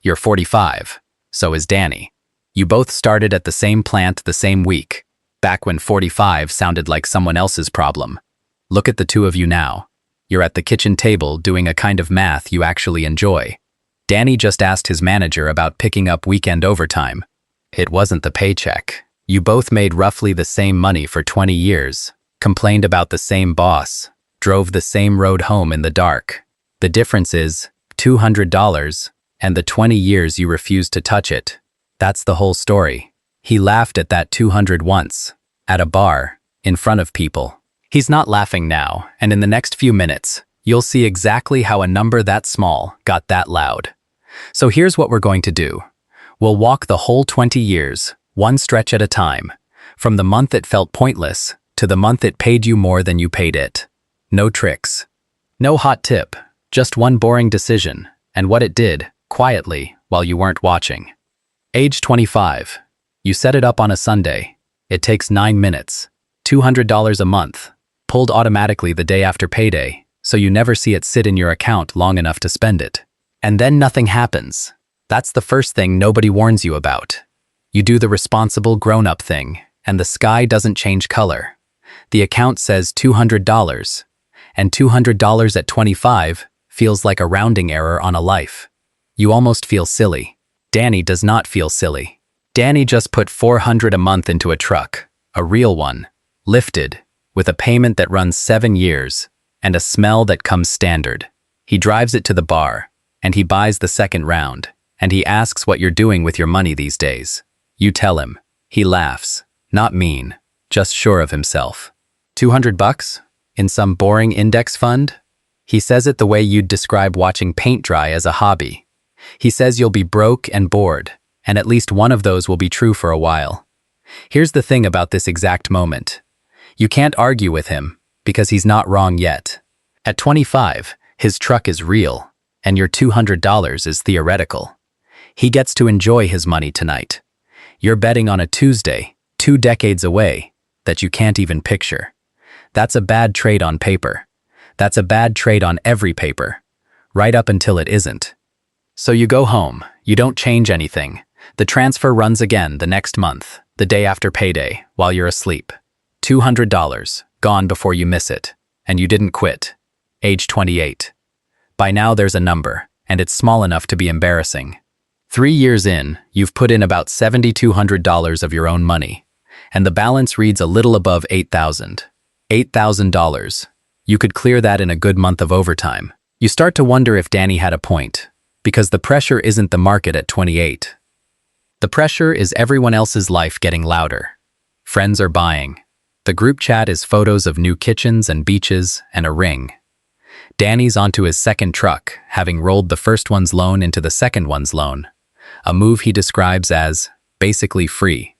You're 45. So is Danny. You both started at the same plant the same week, back when 45 sounded like someone else's problem. Look at the two of you now. You're at the kitchen table doing a kind of math you actually enjoy. Danny just asked his manager about picking up weekend overtime. It wasn't the paycheck. You both made roughly the same money for 20 years, complained about the same boss, drove the same road home in the dark. The difference is $200, and the 20 years you refused to touch it. That's the whole story. He laughed at that 200 once, at a bar, in front of people. He's not laughing now, and in the next few minutes, you'll see exactly how a number that small got that loud. So here's what we're going to do. We'll walk the whole 20 years, one stretch at a time, from the month it felt pointless to the month it paid you more than you paid it. No tricks. No hot tip, just one boring decision, and what it did, quietly, while you weren't watching. Age 25. You set it up on a Sunday. It takes 9 minutes. $200 a month, pulled automatically the day after payday, so you never see it sit in your account long enough to spend it. And then nothing happens. That's the first thing nobody warns you about. You do the responsible grown-up thing, and the sky doesn't change color. The account says $200, and $200 at 25 feels like a rounding error on a life. You almost feel silly. Danny does not feel silly. Danny just put $400 a month into a truck, a real one, lifted, with a payment that runs 7 years, and a smell that comes standard. He drives it to the bar, and he buys the second round, and he asks what you're doing with your money these days. You tell him. He laughs. Not mean, just sure of himself. $200? In some boring index fund? He says it the way you'd describe watching paint dry as a hobby. He says you'll be broke and bored, and at least one of those will be true for a while. Here's the thing about this exact moment. You can't argue with him, because he's not wrong yet. At 25, his truck is real, and your $200 is theoretical. He gets to enjoy his money tonight. You're betting on a Tuesday, 2 decades away, that you can't even picture. That's a bad trade on paper. That's a bad trade on every paper, right up until it isn't. So you go home, you don't change anything. The transfer runs again the next month, the day after payday, while you're asleep. $200, gone before you miss it, and you didn't quit. Age 28. By now there's a number, and it's small enough to be embarrassing. 3 years in, you've put in about $7,200 of your own money, and the balance reads a little above $8,000. $8,000. You could clear that in a good month of overtime. You start to wonder if Danny had a point, because the pressure isn't the market at 28. The pressure is everyone else's life getting louder. Friends are buying. The group chat is photos of new kitchens and beaches and a ring. Danny's onto his second truck, having rolled the first one's loan into the second one's loan, a move he describes as basically free.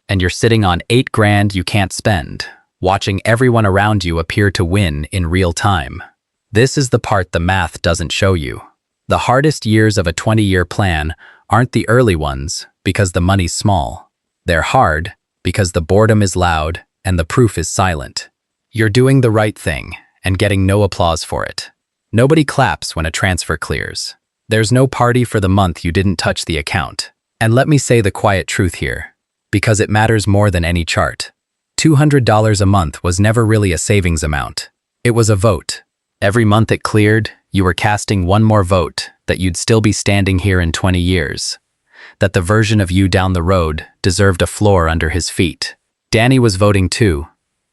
And you're sitting on $8,000 you can't spend, watching everyone around you appear to win in real time. This is the part the math doesn't show you. The hardest years of a 20-year plan aren't the early ones because the money's small. They're hard because the boredom is loud and the proof is silent. You're doing the right thing and getting no applause for it. Nobody claps when a transfer clears. There's no party for the month you didn't touch the account. And let me say the quiet truth here, because it matters more than any chart. $200 a month was never really a savings amount. It was a vote. Every month it cleared, you were casting one more vote that you'd still be standing here in 20 years. That the version of you down the road deserved a floor under his feet. Danny was voting too,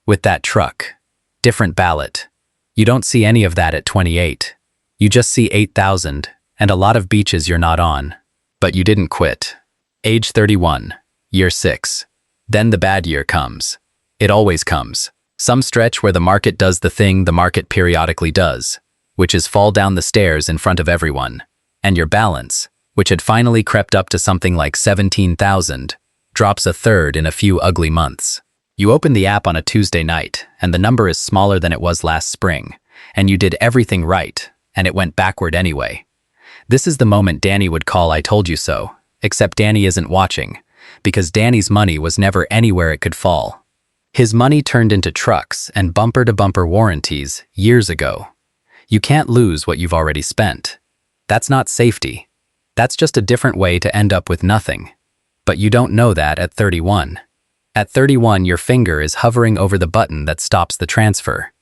with that truck. Different ballot. You don't see any of that at 28. You just see 8,000 and a lot of beaches you're not on. But you didn't quit. Age 31, year 6. Then the bad year comes. It always comes. Some stretch where the market does the thing the market periodically does, which is fall down the stairs in front of everyone. And your balance, which had finally crept up to something like 17,000, drops a third in a few ugly months. You open the app on a Tuesday night, and the number is smaller than it was last spring, and you did everything right, and it went backward anyway. This is the moment Danny would call "I told you so," except Danny isn't watching, because Danny's money was never anywhere it could fall. His money turned into trucks and bumper-to-bumper warranties years ago. You can't lose what you've already spent. That's not safety. That's just a different way to end up with nothing. But you don't know that at 31. At 31, your finger is hovering over the button that stops the transfer.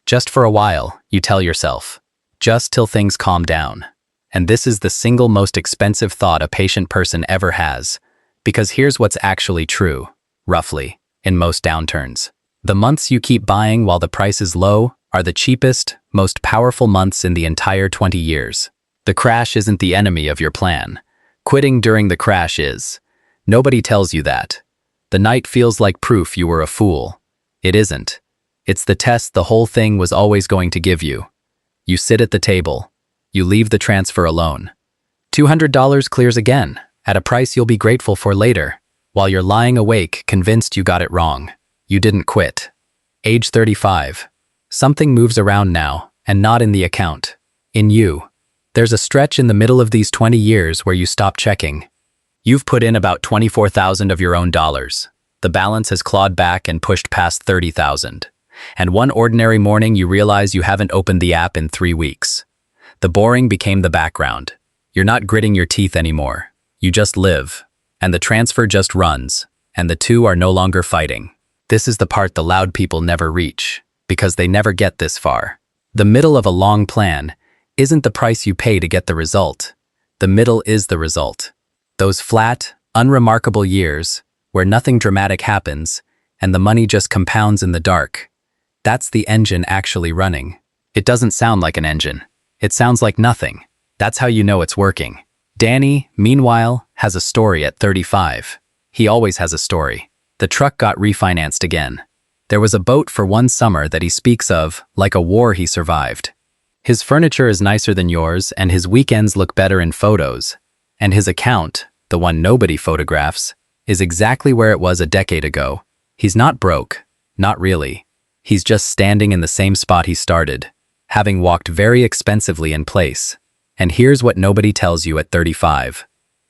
Just for a while, you tell yourself. Just till things calm down. And this is the single most expensive thought a patient person ever has. Because here's what's actually true, roughly, in most downturns. The months you keep buying while the price is low are the cheapest, most powerful months in the entire 20 years. The crash isn't the enemy of your plan. Quitting during the crash is. Nobody tells you that. The night feels like proof you were a fool. It isn't. It's the test the whole thing was always going to give you. You sit at the table. You leave the transfer alone. $200 clears again, at a price you'll be grateful for later, while you're lying awake convinced you got it wrong. You didn't quit. Age 35. Something moves around now, and not in the account. In you. There's a stretch in the middle of these 20 years where you stop checking. You've put in about 24,000 of your own dollars. The balance has clawed back and pushed past 30,000. And one ordinary morning you realize you haven't opened the app in 3 weeks. The boring became the background. You're not gritting your teeth anymore. You just live. And the transfer just runs. And the two are no longer fighting. This is the part the loud people never reach, because they never get this far. The middle of a long plan isn't the price you pay to get the result. The middle is the result. Those flat, unremarkable years where nothing dramatic happens and the money just compounds in the dark. That's the engine actually running. It doesn't sound like an engine. It sounds like nothing. That's how you know it's working. Danny, meanwhile, has a story at 35. He always has a story. The truck got refinanced again. There was a boat for one summer that he speaks of like a war he survived. His furniture is nicer than yours, and his weekends look better in photos. And his account, the one nobody photographs, is exactly where it was a decade ago. He's not broke. Not really. He's just standing in the same spot he started, having walked very expensively in place. And here's what nobody tells you at 35.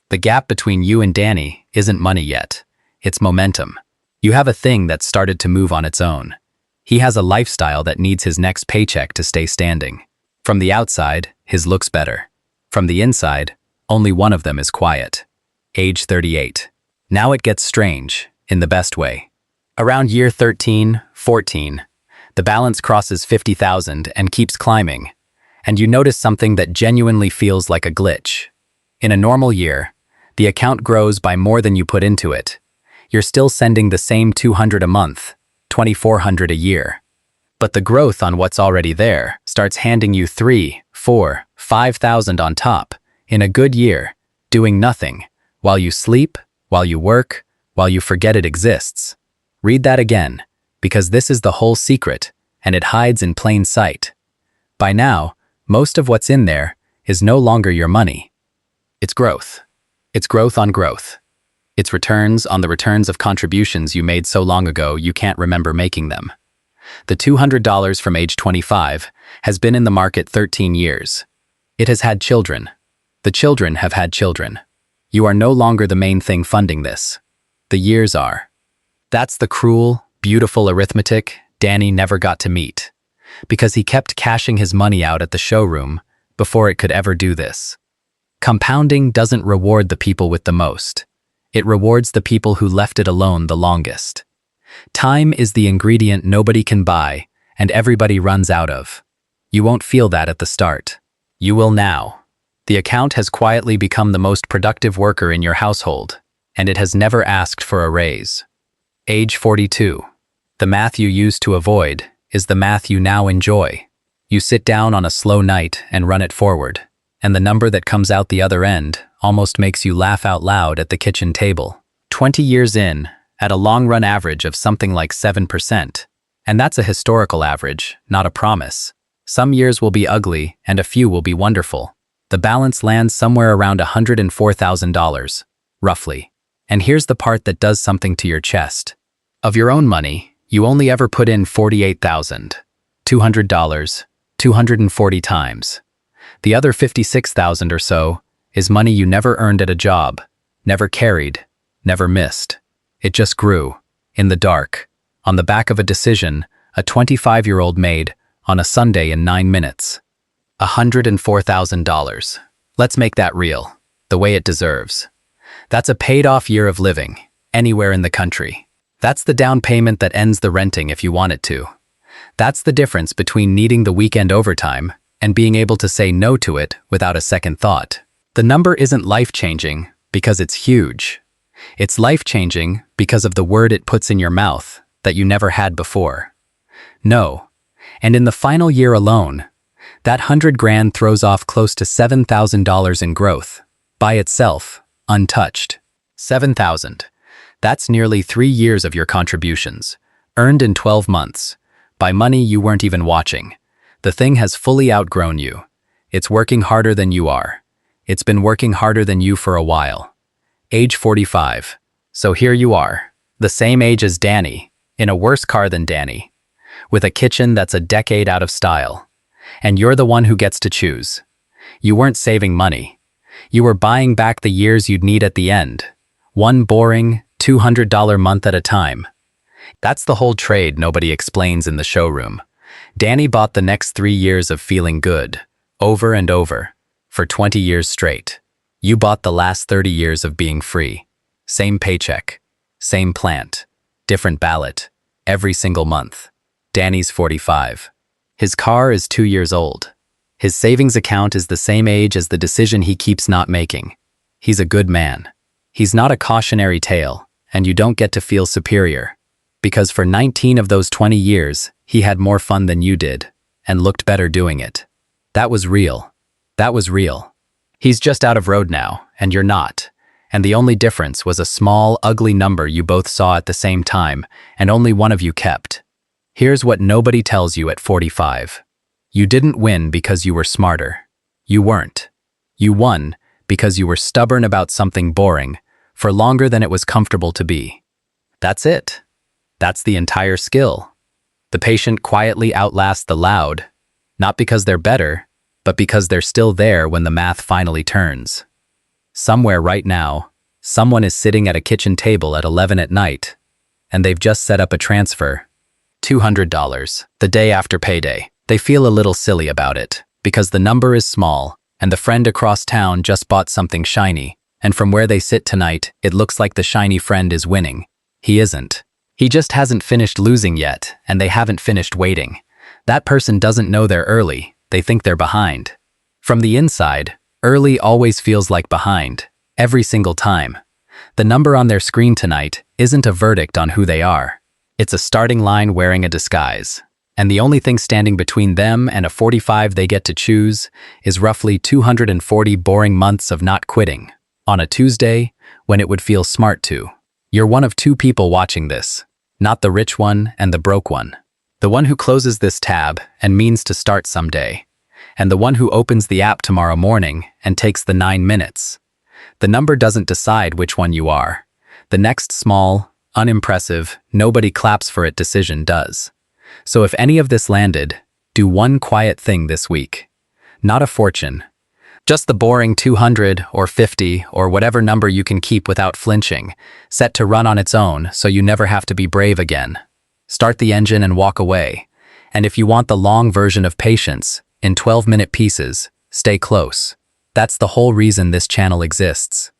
The gap between you and Danny isn't money yet. It's momentum. You have a thing that started to move on its own. He has a lifestyle that needs his next paycheck to stay standing. From the outside, his looks better. From the inside, only one of them is quiet. Age 38. Now it gets strange, in the best way. Around year 13, 14, the balance crosses 50,000 and keeps climbing. And you notice something that genuinely feels like a glitch. In a normal year, the account grows by more than you put into it. You're still sending the same $200 a month, $2,400 a year. But the growth on what's already there starts handing you $3,000, $4,000, $5,000 on top, in a good year, doing nothing, while you sleep, while you work, while you forget it exists. Read that again, because this is the whole secret, and it hides in plain sight. By now, most of what's in there is no longer your money. It's growth. It's growth on growth. It's returns on the returns of contributions you made so long ago you can't remember making them. The $200 from age 25 has been in the market 13 years. It has had children. The children have had children. You are no longer the main thing funding this. The years are. That's the cruel, beautiful arithmetic Danny never got to meet, because he kept cashing his money out at the showroom before it could ever do this. Compounding doesn't reward the people with the most. It rewards the people who left it alone the longest. Time is the ingredient nobody can buy and everybody runs out of. You won't feel that at the start. You will now. The account has quietly become the most productive worker in your household, and it has never asked for a raise. Age 42. The math you used to avoid is the math you now enjoy. You sit down on a slow night and run it forward, and the number that comes out the other end almost makes you laugh out loud at the kitchen table. 20 years in, at a long-run average of something like 7%. And that's a historical average, not a promise. Some years will be ugly, and a few will be wonderful. The balance lands somewhere around $104,000, roughly. And here's the part that does something to your chest. Of your own money, you only ever put in $48,200, 240 times. The other $56,000 or so is money you never earned at a job, never carried, never missed. It just grew, in the dark, on the back of a decision a 25-year-old made on a Sunday in 9 minutes. $104,000. Let's make that real. the way it deserves. That's a paid-off year of living, anywhere in the country. That's the down payment that ends the renting if you want it to. That's the difference between needing the weekend overtime and being able to say no to it without a second thought. The number isn't life-changing because it's huge. It's life-changing because of the word it puts in your mouth that you never had before. No. And in the final year alone, that 100 grand throws off close to $7,000 in growth, by itself, untouched. 7,000. That's nearly 3 years of your contributions, earned in 12 months, by money you weren't even watching. The thing has fully outgrown you. It's working harder than you are. It's been working harder than you for a while. Age 45. So here you are, the same age as Danny, in a worse car than Danny, with a kitchen that's a decade out of style. And you're the one who gets to choose. You weren't saving money. You were buying back the years you'd need at the end. One boring, $200 month at a time. That's the whole trade nobody explains in the showroom. Danny bought the next 3 years of feeling good, over and over, for 20 years straight. You bought the last 30 years of being free. Same paycheck, same plant, different ballot, every single month. Danny's 45. His car is 2 years old. His savings account is the same age as the decision he keeps not making. He's a good man. He's not a cautionary tale, and you don't get to feel superior. Because for 19 of those 20 years, he had more fun than you did, and looked better doing it. That was real. That was real. He's just out of road now, and you're not. And the only difference was a small, ugly number you both saw at the same time, and only one of you kept. Here's what nobody tells you at 45. You didn't win because you were smarter. You weren't. You won because you were stubborn about something boring for longer than it was comfortable to be. That's it. That's the entire skill. The patient quietly outlasts the loud, not because they're better, but because they're still there when the math finally turns. Somewhere right now, someone is sitting at a kitchen table at 11 at night, and they've just set up a transfer. $200, the day after payday. They feel a little silly about it, because the number is small, and the friend across town just bought something shiny, and from where they sit tonight, it looks like the shiny friend is winning. He isn't. He just hasn't finished losing yet, and they haven't finished waiting. That person doesn't know they're early, they think they're behind. From the inside, early always feels like behind, every single time. The number on their screen tonight isn't a verdict on who they are. It's a starting line wearing a disguise. And the only thing standing between them and a 45 they get to choose is roughly 240 boring months of not quitting, on a Tuesday when it would feel smart to. You're one of 2 people watching this, not the rich one and the broke one. The one who closes this tab and means to start someday, and the one who opens the app tomorrow morning and takes the 9 minutes. The number doesn't decide which one you are. The next small, unimpressive, nobody claps for it decision does. So if any of this landed, do one quiet thing this week. Not a fortune. Just the boring 200 or 50 or whatever number you can keep without flinching, set to run on its own so you never have to be brave again. Start the engine and walk away. And if you want the long version of patience, in 12-minute pieces, stay close. That's the whole reason this channel exists.